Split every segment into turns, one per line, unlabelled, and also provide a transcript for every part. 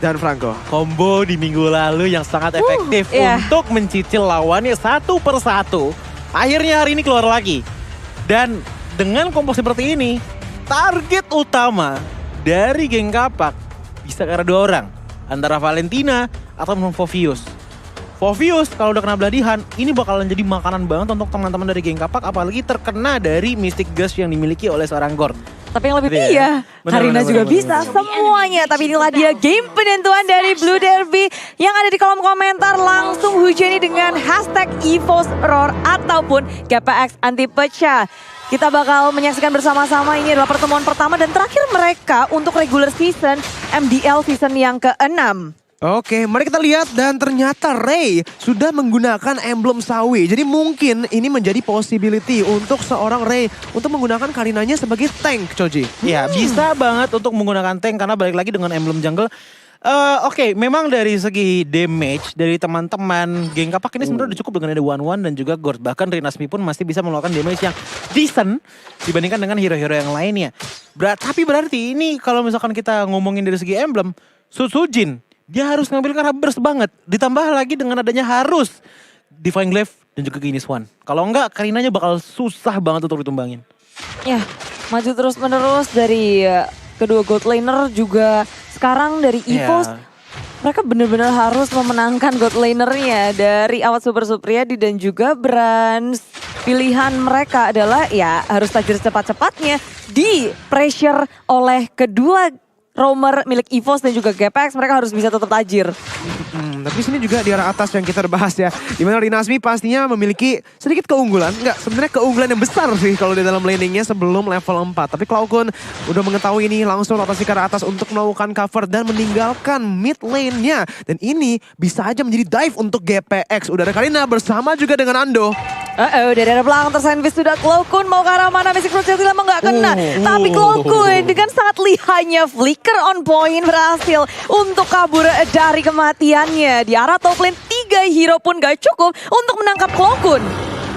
dan Franco.
Combo di minggu lalu yang sangat efektif untuk mencicil lawannya satu persatu. Akhirnya hari ini keluar lagi. Dan dengan combo seperti ini, target utama dari geng Kapak bisa karena 2 orang. Antara Valentina atau Fovius. Fovius kalau udah kena beladihan, ini bakalan jadi makanan banget untuk teman-teman dari geng Kapak. Apalagi terkena dari Mystic Gust yang dimiliki oleh seorang Gord.
Tapi yang lebih iya, Karina juga bisa semuanya. Tapi inilah dia game penentuan dari Blue Derby yang ada di kolom komentar. Langsung hujani dengan hashtag EVOSRoar ataupun GPX anti pecah. Kita bakal menyaksikan bersama-sama, ini adalah pertemuan pertama dan terakhir mereka untuk regular season MDL season yang ke-6.
Oke, mari kita lihat dan ternyata Ray sudah menggunakan emblem sawi. Jadi mungkin ini menjadi possibility untuk seorang Ray untuk menggunakan Karinanya sebagai tank, Choji.
Ya, bisa banget untuk menggunakan tank karena balik lagi dengan emblem jungle. Oke, memang dari segi damage dari teman-teman geng Kapak ini sebenarnya udah cukup dengan ada One dan juga Gord. Bahkan Rinasmi pun masih bisa mengeluarkan damage yang decent dibandingkan dengan hero-hero yang lainnya. Tapi berarti ini kalau misalkan kita ngomongin dari segi emblem, Sujin dia harus ngambil karena burst banget. Ditambah lagi dengan adanya harus Divine Glaive dan juga Guinness One. Kalau enggak, Karinanya bakal susah banget untuk ditumbangin.
Ya, maju terus menerus dari kedua gold laner juga sekarang dari EVOS. Mereka benar-benar harus memenangkan gold lanernya dari Awat Super Supriyadi dan juga Brans. Pilihan mereka adalah ya harus tajir cepat-cepatnya di pressure oleh kedua roamer milik EVOS dan juga GPX. Mereka harus bisa tetap tajir.
Tapi sini juga di arah atas yang kita bahas ya. Dimana Rinasmi pastinya memiliki sedikit keunggulan. Enggak, sebenarnya keunggulan yang besar sih kalau di dalam laningnya sebelum level 4. Tapi Cloudcon udah mengetahui ini langsung rotasi ke arah atas untuk melakukan cover dan meninggalkan mid lane-nya. Dan ini bisa aja menjadi dive untuk GPX. Udah ada Karina bersama juga dengan Ando.
Dari arah belakang tersandwich sudah Cloudcon mau ke arah mana? Mystic Projectile memang nggak kena. Tapi Cloudcon dengan sangat lihainya flicker on point berhasil untuk kabur dari kematiannya. Di arah top lane 3 hero pun gak cukup untuk menangkap Cloudcon.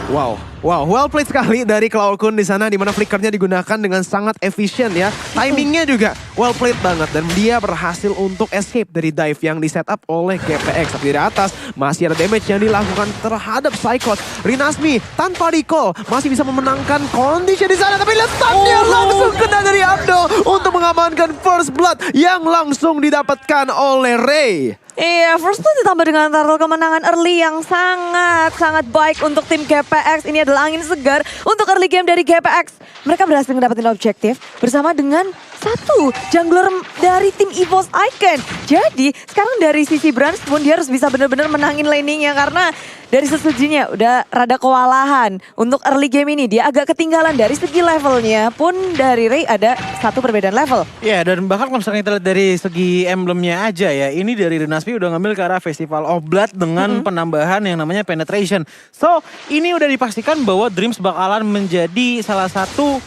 Wow, well played sekali dari Cloudcon di sana, di mana flickernya digunakan dengan sangat efisien ya. Timingnya juga well played banget dan dia berhasil untuk escape dari dive yang di setup oleh GPX. Tapi dari atas masih ada damage yang dilakukan terhadap Cyclops. Rinasmi tanpa recall masih bisa memenangkan kondisi di sana, tapi lihat stunnya langsung kena dari Ando untuk mengamankan first blood yang langsung didapatkan oleh Ray.
Iya, first blood ditambah dengan turtle kemenangan early yang sangat baik untuk tim GPX. Ini adalah angin segar untuk early game dari GPX. Mereka berhasil mendapatkan objektif bersama dengan satu jungler dari tim EVOS Icon. Jadi sekarang dari sisi Brans pun dia harus bisa benar-benar menangin laningnya karena dari sesujinya udah rada kewalahan. Untuk early game ini dia agak ketinggalan dari segi levelnya pun dari Ray ada satu perbedaan level.
Ya, dan bahkan kalau misalnya kita lihat dari segi emblemnya aja ya, ini dari Rinasmi udah ngambil ke arah Festival of Blood dengan penambahan yang namanya Penetration. So, ini udah dipastikan bahwa Dreams bakalan menjadi salah satu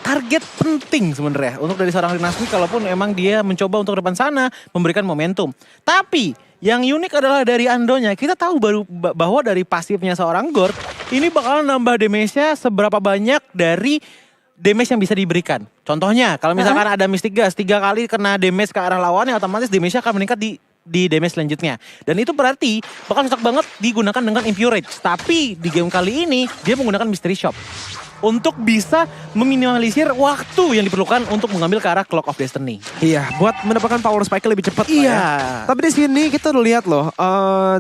target penting sebenarnya untuk dari seorang Rinasmi, kalaupun emang dia mencoba untuk depan sana memberikan momentum. Tapi yang unik adalah dari Andonya, kita tahu bahwa dari pasifnya seorang Gord ini bakalan nambah damage-nya seberapa banyak dari damage yang bisa diberikan. Contohnya kalau misalkan ada Mystic Gust 3 kali kena damage ke arah lawannya, otomatis damage-nya akan meningkat di damage selanjutnya. Dan itu berarti bakal cocok banget digunakan dengan Impurage. Tapi di game kali ini dia menggunakan Mystery Shop untuk bisa meminimalisir waktu yang diperlukan untuk mengambil ke arah Clock of Destiny.
Iya, buat mendapatkan power spike lebih cepat.
Iya.
Ya. Tapi di sini kita udah lihat loh,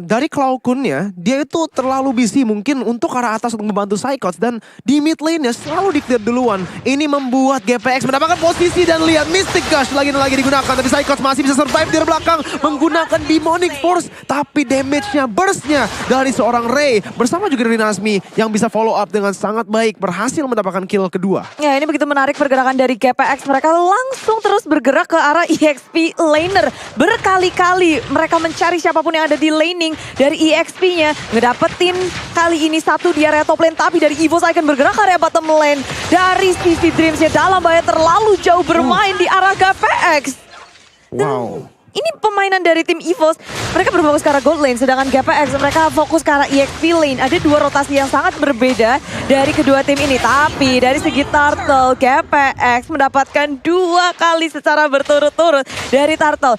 dari Cloudcon-nya dia itu terlalu busy mungkin untuk ke arah atas untuk membantu Cyclops dan di mid lane-nya selalu di-clear duluan. Ini membuat GPX mendapatkan posisi dan lihat Mystic Gush lagi digunakan, tapi Cyclops masih bisa survive di belakang menggunakan Demonic Force, tapi damage-nya, burst-nya dari seorang Ray bersama juga Rinasmi yang bisa follow up dengan sangat baik, berhasil mendapatkan kill kedua.
Ya, ini begitu menarik pergerakan dari GPX. Mereka langsung terus bergerak ke arah EXP laner. Berkali-kali mereka mencari siapapun yang ada di laning dari EXP-nya. Ngedapetin kali ini satu di area top lane, tapi dari EVOS Icon bergerak ke area bottom lane. Dari sisi Dreams-nya dalam bahaya terlalu jauh bermain di arah GPX.
Wow.
Ini permainan dari tim EVOS, mereka berfokus ke arah gold lane, sedangkan GPX mereka fokus ke arah EXP lane. Ada 2 rotasi yang sangat berbeda dari kedua tim ini. Tapi dari segi turtle, GPX mendapatkan 2 kali secara berturut-turut dari turtle.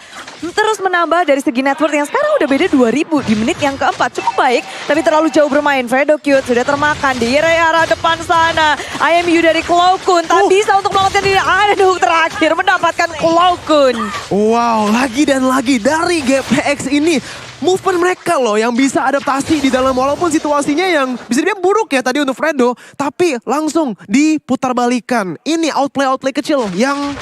terus menambah dari segi network yang sekarang udah beda 2000 di menit yang keempat. Cukup baik, tapi terlalu jauh bermain. Fredo Cute sudah termakan di area depan sana. IMU dari Cloakun tak bisa untuk melakukan diri. Ada hook terakhir mendapatkan Cloakun.
Wow, lagi dan lagi dari GPX ini. Movement mereka loh yang bisa adaptasi di dalam walaupun situasinya yang bisa dibilang buruk ya tadi untuk Fredo. Tapi langsung diputar balikan. Ini outplay kecil yang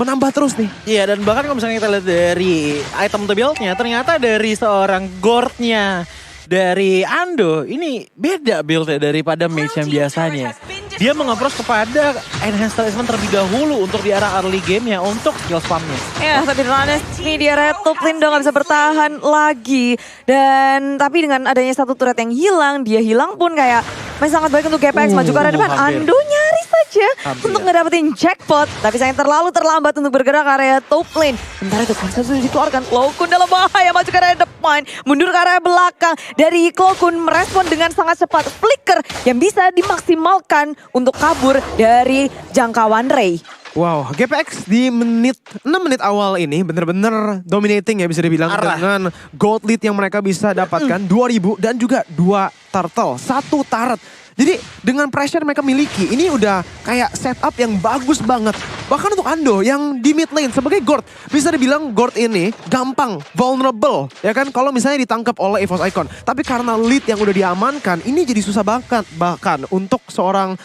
menambah terus nih.
Iya, dan bahkan kalau misalnya kita lihat dari item to build-nya, ternyata dari seorang Gord-nya dari Ando, ini beda build-nya daripada mage yang biasanya. Dia meng-approach kepada enhanced talisman terlebih dahulu untuk di arah early game-nya untuk skill spam-nya.
Ya, tapi Ranes ini dia Retup Lindo gak bisa bertahan lagi. Dan tapi dengan adanya satu turret yang hilang, dia hilang pun kayak masih sangat baik untuk GPX maju ke arah depan.
Hampir.
Ando nyaris saja
Hampir.
untuk ngedapetin jackpot. Tapi sayang terlalu terlambat untuk bergerak ke area top lane. Bentar itu konsep sudah dikeluarkan. Cloakun dalam bahaya maju ke area depan. Mundur ke area belakang. Dari Cloakun merespon dengan sangat cepat. Flicker yang bisa dimaksimalkan untuk kabur dari jangkauan Ray.
Wow, GPX di 6 menit awal ini bener-bener dominating ya bisa dibilang
Parah.
dengan gold lead yang mereka bisa dapatkan 2000 dan juga 2 turtle, 1 turret. Jadi dengan pressure mereka miliki ini udah kayak setup yang bagus banget. Bahkan untuk Ando yang di mid lane sebagai Gord bisa dibilang Gord ini gampang vulnerable ya kan kalau misalnya ditangkap oleh EVOS Icon. Tapi karena lead yang udah diamankan ini jadi susah banget bahkan untuk seorang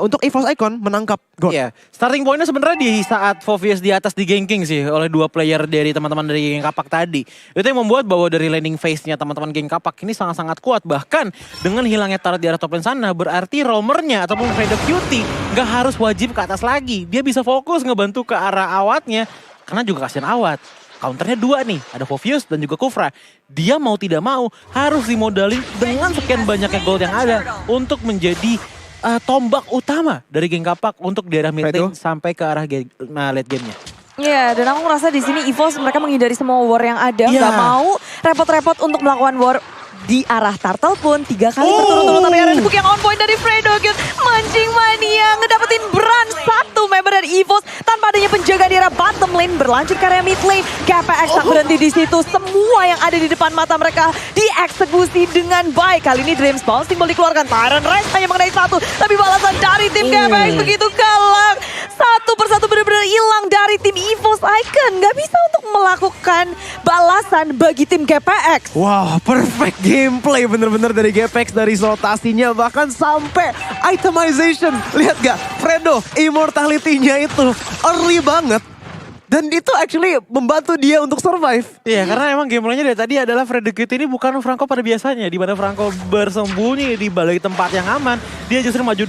untuk EVOS Icon menangkap Gord.
Iya, starting pointnya sebenarnya di saat Fovius di atas di ganking sih oleh 2 player dari teman-teman dari Geng Kapak tadi. Itu yang membuat bahwa dari laning phase-nya teman-teman Geng Kapak ini sangat-sangat kuat. Bahkan dengan hilangnya turret di arah top lane sana berarti roamernya ataupun Fredo Cutie gak harus wajib ke atas lagi. Dia bisa fokus ngebantu ke arah awatnya karena juga kasihan awat. Counternya 2 nih, ada Fovius dan juga Kufra. Dia mau tidak mau harus dimodalin dengan sekian banyaknya gold yang ada untuk menjadi tombak utama dari Geng Kapak untuk daerah mid lane sampai ke arah late game-nya.
Iya, dan aku ngerasa di sini EVOS mereka menghindari semua war yang ada,
Iya.
nggak mau repot-repot untuk melakukan war di arah Turtle pun 3 kali berturut-turut. Tapi ada hook yang on point dari Fredo Cute. Mancing mania ngedapetin Bran, 1 member dari EVOS tanpa adanya penjaga di arah bottom lane berlanjut ke area mid lane. GPX tak berhenti di situ, semua yang ada di depan mata mereka dieksekusi dengan baik. Kali ini Dreams Bouncing Ball dikeluarkan, Tyrant Rest hanya mengenai 1, tapi balasan dari tim GPX begitu galak. Satu persatu benar-benar hilang dari tim EVOS Icon. Gak bisa untuk melakukan balasan bagi tim GPX.
Wow, perfect gameplay bener-bener dari GPX dari rotasinya bahkan sampai itemization. Lihat gak, Fredo immortality-nya itu early banget. Dan itu actually membantu dia untuk survive.
Iya, karena emang gameplaynya dari tadi adalah Fredo Cute ini bukan Franco pada biasanya. Di mana Franco bersembunyi di balik tempat yang aman. Dia justru maju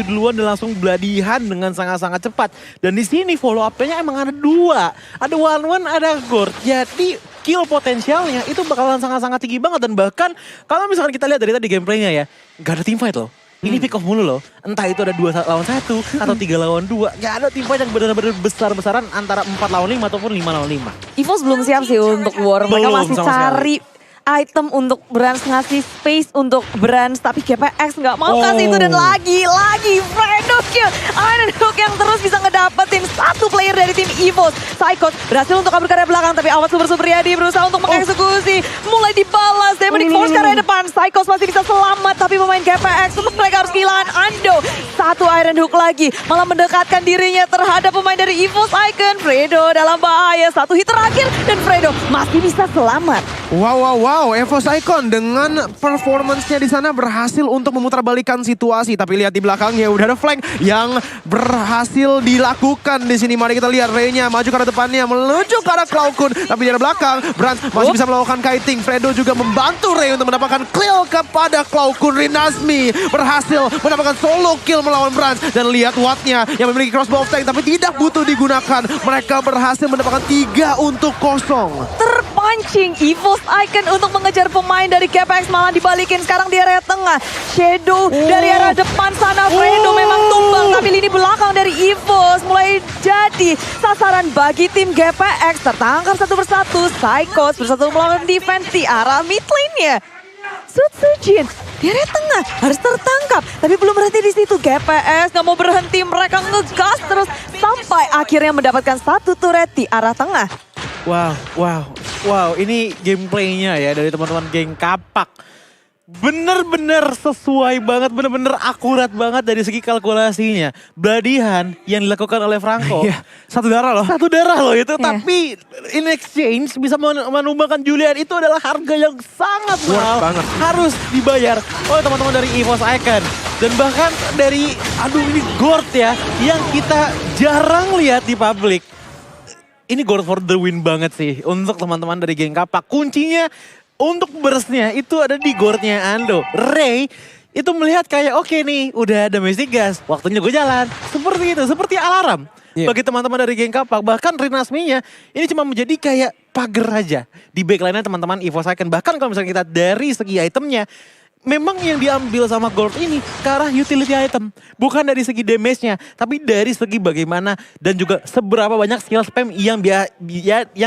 duluan dan langsung beladihan dengan sangat-sangat cepat. Dan di sini follow up-nya emang ada 2. Ada One, ada Gord. Jadi kill potensialnya itu bakalan sangat-sangat tinggi banget. Dan bahkan kalau misalkan kita lihat dari tadi gameplaynya ya, gak ada teamfight loh. Ini pick off mulu loh. Entah itu ada 2 lawan 1 atau 3 lawan 2. Gak ada teamfight yang benar-benar besar-besaran antara 4 lawan 5 ataupun 5 lawan 5.
EVOS belum siap sih untuk war. Mereka
Belum
masih
sama
cari item untuk Brands, ngasih space untuk Brands, tapi GPX nggak mau kasih itu. Dan lagi Fredo Cute, Iron Hook yang terus bisa ngedapetin 1 player dari tim EVOS. Psychos berhasil untuk kabur ke area belakang, tapi Awat Super Riyadi berusaha untuk mengeksekusi. Mulai dibalas, Demonic Force ke area depan. Psychos masih bisa selamat, tapi pemain GPX mereka harus kehilangan Ando. 1 Iron Hook lagi, malah mendekatkan dirinya terhadap pemain dari EVOS Icon. Fredo dalam bahaya, 1 hit terakhir dan Fredo masih bisa selamat.
Wow, EVOS Icon dengan performance-nya di sana berhasil untuk memutarbalikan situasi. Tapi lihat di belakangnya udah ada flank yang berhasil dilakukan di sini. Mari kita lihat Ray-nya maju ke arah depannya, menuju ke arah Cloakun. Tapi di arah belakang, Brand masih bisa melakukan kiting. Fredo juga membantu Ray untuk mendapatkan kill kepada Cloakun. Rinasmi berhasil mendapatkan solo kill melawan Brand. Dan lihat Watt-nya yang memiliki crossbow of tank tapi tidak butuh digunakan. Mereka berhasil mendapatkan 3-0.
Terpancing EVOS Icon untuk mengejar pemain dari GPX, malah dibalikin sekarang di area tengah. Shadow dari arah depan sana, Fredo memang tumbang, tapi lini belakang dari EVOS mulai jadi sasaran bagi tim GPX. Tertangkap satu persatu, Psychos bersatu melawan defense di arah mid lane-nya. Sutsujin di area tengah harus tertangkap, tapi belum berhenti di situ. GPX nggak mau berhenti, mereka ngegas terus sampai akhirnya mendapatkan 1 turret di arah tengah.
Wow, ini gameplaynya ya dari teman-teman geng Kapak. Bener-bener sesuai banget, bener-bener akurat banget dari segi kalkulasinya. Beladihan yang dilakukan oleh Franco.
Iya, satu darah loh.
Satu darah loh itu,
Iya.
tapi in exchange bisa menumbangkan Julian itu adalah harga yang sangat
Worth
mahal.
banget.
Harus dibayar oleh teman-teman dari EVOS Icon. Dan bahkan dari, ini Gord ya, yang kita jarang lihat di publik. Ini Gord for the win banget sih untuk teman-teman dari geng Kapak. Kuncinya untuk burstnya itu ada di Gordnya Ando. Ray itu melihat kayak oke nih udah ada Mystic Gas, waktunya gue jalan. Seperti itu, seperti alarm.
Iya.
Bagi teman-teman dari geng Kapak. Bahkan Rinasminya ini cuma menjadi kayak pagar aja di backline-nya teman-teman EVOS Icon. Bahkan kalau misalnya kita dari segi itemnya, memang yang diambil sama Gord ini ke arah utility item. Bukan dari segi damage-nya, tapi dari segi bagaimana dan juga seberapa banyak skill spam yang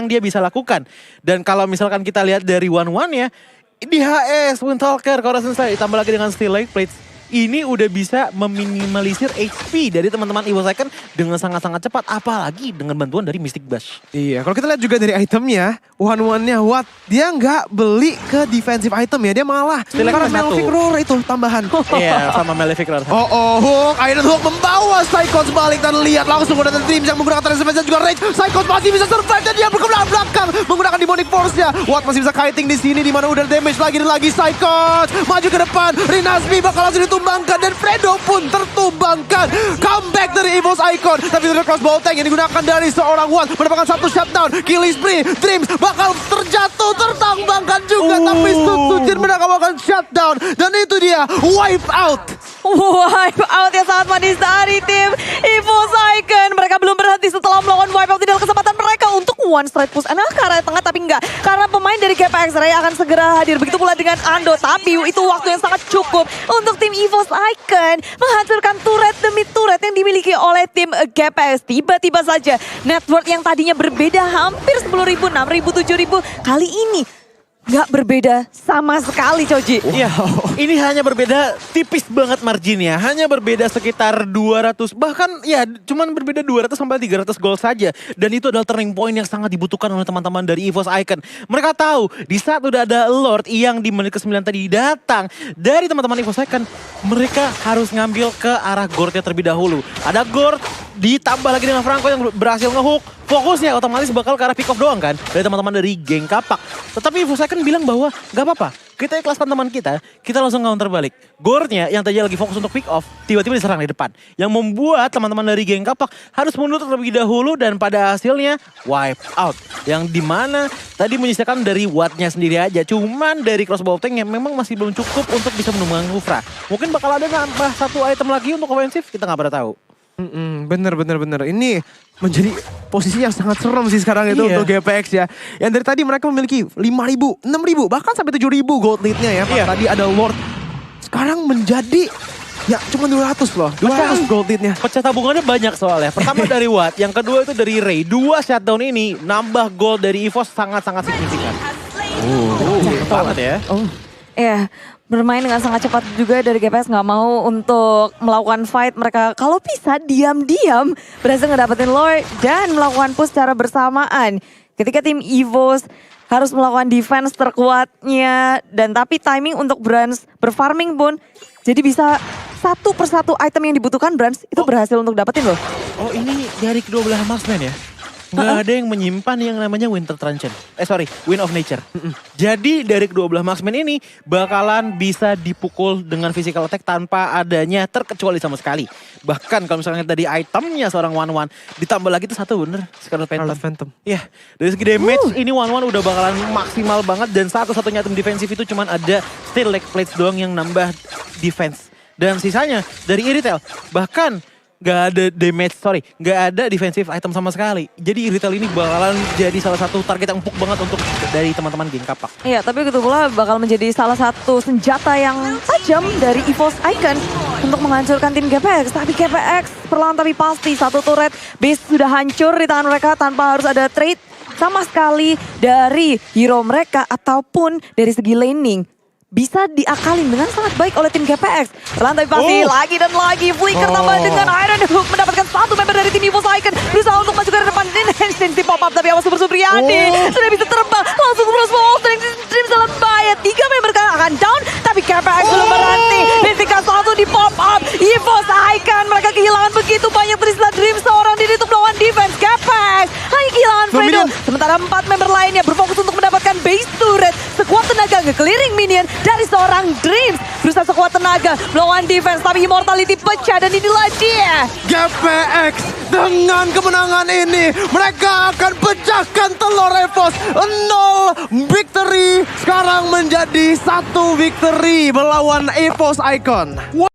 dia bisa lakukan. Dan kalau misalkan kita lihat dari one-one-nya, di HS, Windtalker, Coruscant Slayer, ditambah lagi dengan Steel Lake Plates, ini udah bisa meminimalisir HP dari teman-teman EVOS Icon dengan sangat-sangat cepat. Apalagi dengan bantuan dari Mystic Bash.
Iya, kalau kita lihat juga dari itemnya, one-one-nya Watt, dia nggak beli ke defensive item ya, dia malah
Select
karena
satu.
Malefic Roar itu tambahan.
Iya, sama Malefic Roar.
Hook, Iron Hook membawa Psychos balik dan lihat langsung udah Dreams yang menggunakan Transformation dan juga Rage. Psychos masih bisa survive dan dia berkembang belakang menggunakan Demonic Force-nya. Watt masih bisa kiting di sini di mana udah damage lagi dan lagi Psychos maju ke depan. Rinasmi bakal langsung ditumbangkan dan Fredo pun tertumbangkan. Comeback dari EVOS Icon, tapi dari crossbow tank yang digunakan dari seorang Watt mendapatkan satu shutdown. Killing spree, Dreams bakal terjatuh, tertambangkan juga, tapi Sujin mendapatkan shutdown dan itu dia wipe out.
Wipe out yang sangat manis dari tim EVOS Icon. Mereka belum berhenti setelah melakukan wipe out. Tidak ada kesempatan mereka untuk one straight push. Ke arah tengah tapi enggak. Karena pemain dari GPX Ray akan segera hadir. Begitu pula dengan Ando. Tapi itu waktu yang sangat cukup untuk tim EVOS Icon menghancurkan turret demi turret yang dimiliki oleh tim GPX. Tiba-tiba saja network yang tadinya berbeda hampir 10.000, 6.000, 7.000. Kali ini nggak berbeda sama sekali, Coji.
Iya, ini hanya berbeda tipis banget marginnya. Hanya berbeda sekitar 200, bahkan ya cuman berbeda 200 sampai 300 gol saja. Dan itu adalah turning point yang sangat dibutuhkan oleh teman-teman dari EVOS Icon. Mereka tahu di saat udah ada Lord yang di menit ke-9 tadi datang dari teman-teman EVOS Icon, mereka harus ngambil ke arah Gordnya terlebih dahulu. Ada Gord, ditambah lagi dengan Franco yang berhasil ngehook. Fokusnya otomatis bakal ke arah pick off doang kan dari teman-teman dari geng Kapak. Tetapi EVOS Icon bilang bahwa gak apa-apa, kita ikhlaskan teman kita langsung counter balik. Gordnya yang tadi lagi fokus untuk pick off, tiba-tiba diserang di depan. Yang membuat teman-teman dari geng Kapak harus mundur terlebih dahulu dan pada hasilnya wipe out. Yang dimana tadi menyisakan dari Watt-nya sendiri aja. Cuman dari crossbow tank yang memang masih belum cukup untuk bisa menumbangkan Kufra. Mungkin bakal ada nambah satu item lagi untuk ofensif, kita gak pernah tahu.
Bener. Ini menjadi posisi yang sangat serem sih sekarang itu
Iya.
untuk GPX ya. Yang dari tadi mereka memiliki 5.000, 6.000, bahkan sampai 7.000 gold lead-nya ya. Pas
Iya.
tadi ada Lord. Sekarang menjadi ya cuma 200 loh. 200 gold lead-nya.
Pecah tabungannya banyak soalnya. Pertama dari Watt, yang kedua itu dari Ray. 2 shutdown ini nambah gold dari EVOS sangat-sangat signifikan. Banget ya.
Ya, bermain dengan sangat cepat juga dari GPX, nggak mau untuk melakukan fight. Mereka kalau bisa diam-diam berhasil ngedapetin Lord dan melakukan push secara bersamaan. Ketika tim EVOS harus melakukan defense terkuatnya dan tapi timing untuk Brans berfarming pun jadi bisa satu persatu item yang dibutuhkan Brans itu berhasil untuk dapetin loh.
Oh ini dari kedua belah marksman ya? Nggak ada yang menyimpan yang namanya Winter Truncheon. Wind of Nature. Jadi dari kedua belah marksman ini bakalan bisa dipukul dengan physical attack tanpa adanya terkecuali sama sekali. Bahkan kalau misalnya tadi itemnya seorang one-one, ditambah lagi itu satu bener, Scarlet Phantom. Ya, dari segi damage ini one-one udah bakalan maksimal banget dan satu-satunya item defensif itu cuman ada Steel Lake Plates doang yang nambah defense. Dan sisanya dari Iritel, bahkan gak ada defensive item sama sekali. Jadi Iritel ini bakalan jadi salah satu target yang empuk banget untuk dari teman-teman geng Kapak.
Iya, tapi gitu pula bakal menjadi salah satu senjata yang tajam dari EVOS Icon untuk menghancurkan tim GPX. Tapi GPX perlahan tapi pasti satu turret base sudah hancur di tangan mereka tanpa harus ada trade sama sekali dari hero mereka ataupun dari segi laning. bisa diakalin dengan sangat baik oleh tim GPX. Lantai pasti lagi dan lagi. Flicker tambah dengan Iron Hook mendapatkan satu member dari tim Evo Icon. Berusaha untuk maju ke depan. Instinct pop up tapi awas Super Supriyadi. Sudah bisa terbang. Langsung terus mau Dream dalam bahaya. 3 member akan down. Tapi GPX belum berhenti. Benfica satu di pop up. Evo Icon. Mereka kehilangan begitu banyak Tristan Dream. Seorang diri untuk melawan defense GPX. Hanya kehilangan Fredo. Sementara 4 member lainnya berfokus untuk mendapatkan base turret. Sekuat tenaga nge-clearing minion dari seorang Dreams. Berusaha sekuat tenaga melawan defense. Tapi Immortality pecah dan inilah dia.
GPX dengan kemenangan ini mereka akan pecahkan telur EVOS. 0 victory sekarang menjadi 1 victory melawan EVOS Icon.